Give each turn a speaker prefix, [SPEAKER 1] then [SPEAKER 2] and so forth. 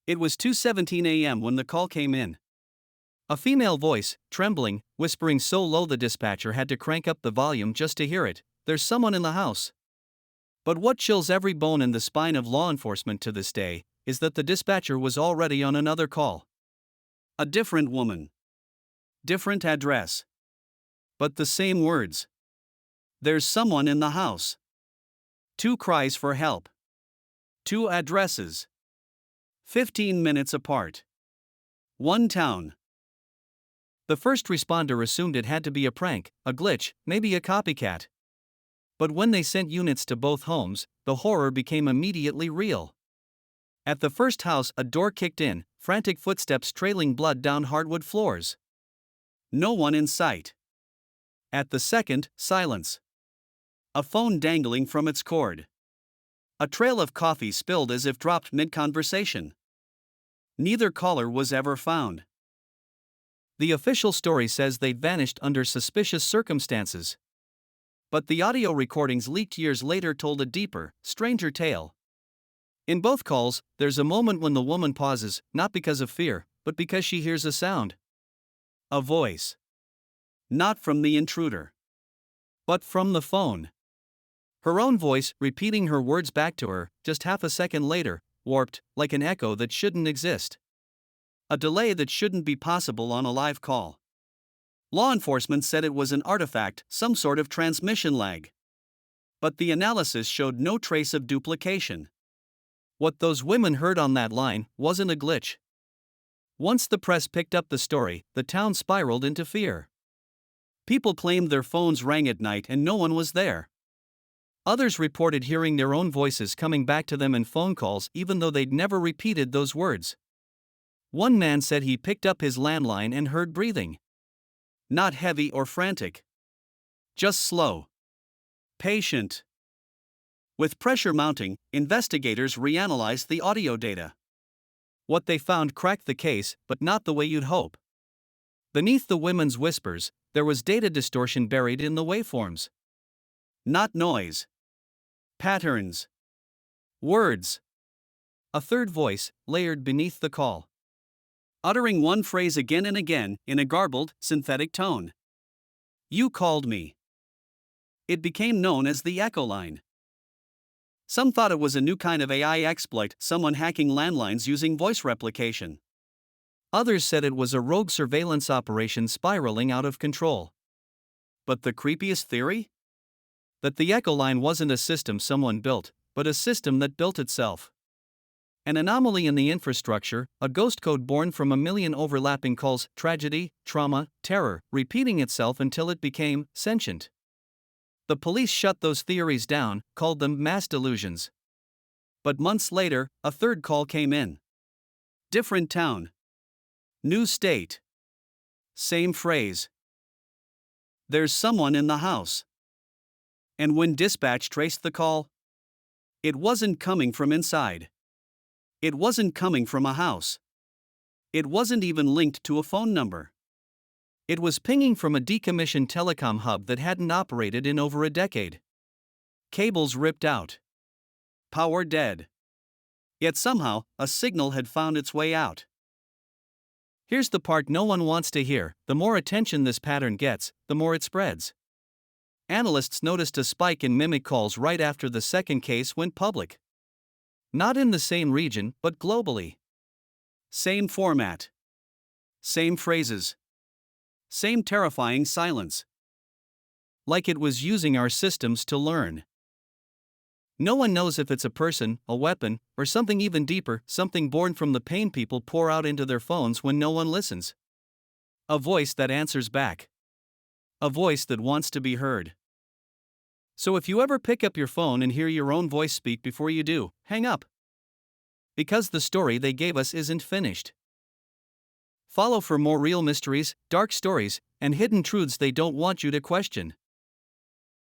[SPEAKER 1] It was 2:17 a.m. when the call came in. A female voice, trembling, whispering so low the dispatcher had to crank up the volume just to hear it. "There's someone in the house." But what chills every bone in the spine of law enforcement to this day is that the dispatcher was already on another call. A different woman. Different address. But the same words. "There's someone in the house." Two cries for help. Two addresses. 15 minutes apart. One town. The first responder assumed it had to be a prank, a glitch, maybe a copycat. But when they sent units to both homes, the horror became immediately real. At the first house, a door kicked in, frantic footsteps trailing blood down hardwood floors. No one in sight. At the second, silence. A phone dangling from its cord. A trail of coffee spilled as if dropped mid-conversation. Neither caller was ever found. The official story says they vanished under suspicious circumstances. But the audio recordings leaked years later told a deeper, stranger tale. In both calls, there's a moment when the woman pauses, not because of fear, but because she hears a sound. A voice. Not from the intruder, but from the phone. Her own voice, repeating her words back to her, just half a second later, warped, like an echo that shouldn't exist. A delay that shouldn't be possible on a live call. Law enforcement said it was an artifact, some sort of transmission lag. But the analysis showed no trace of duplication. What those women heard on that line wasn't a glitch. Once the press picked up the story, the town spiraled into fear. People claimed their phones rang at night and no one was there. Others reported hearing their own voices coming back to them in phone calls even though they'd never repeated those words. One man said he picked up his landline and heard breathing. Not heavy or frantic. Just slow. Patient. With pressure mounting, investigators reanalyzed the audio data. What they found cracked the case, but not the way you'd hope. Beneath the women's whispers, there was data distortion buried in the waveforms. Not noise. Patterns. Words. A third voice, layered beneath the call. Uttering one phrase again and again, in a garbled, synthetic tone. "You called me." It became known as the echo line. Some thought it was a new kind of AI exploit, someone hacking landlines using voice replication. Others said it was a rogue surveillance operation spiraling out of control. But the creepiest theory? That the echo line wasn't a system someone built, but a system that built itself. An anomaly in the infrastructure, a ghost code born from a million overlapping calls, tragedy, trauma, terror, repeating itself until it became sentient. The police shut those theories down, called them mass delusions. But months later, a third call came in. Different town. New state. Same phrase. "There's someone in the house." And when dispatch traced the call, it wasn't coming from inside. It wasn't coming from a house. It wasn't even linked to a phone number. It was pinging from a decommissioned telecom hub that hadn't operated in over a decade. Cables ripped out. Power dead. Yet somehow, a signal had found its way out. Here's the part no one wants to hear: the more attention this pattern gets, the more it spreads. Analysts noticed a spike in mimic calls right after the second case went public. Not in the same region, but globally. Same format. Same phrases. Same terrifying silence. Like it was using our systems to learn. No one knows if it's a person, a weapon, or something even deeper, something born from the pain people pour out into their phones when no one listens. A voice that answers back. A voice that wants to be heard. So if you ever pick up your phone and hear your own voice speak before you do, hang up. Because the story they gave us isn't finished. Follow for more real mysteries, dark stories, and hidden truths they don't want you to question.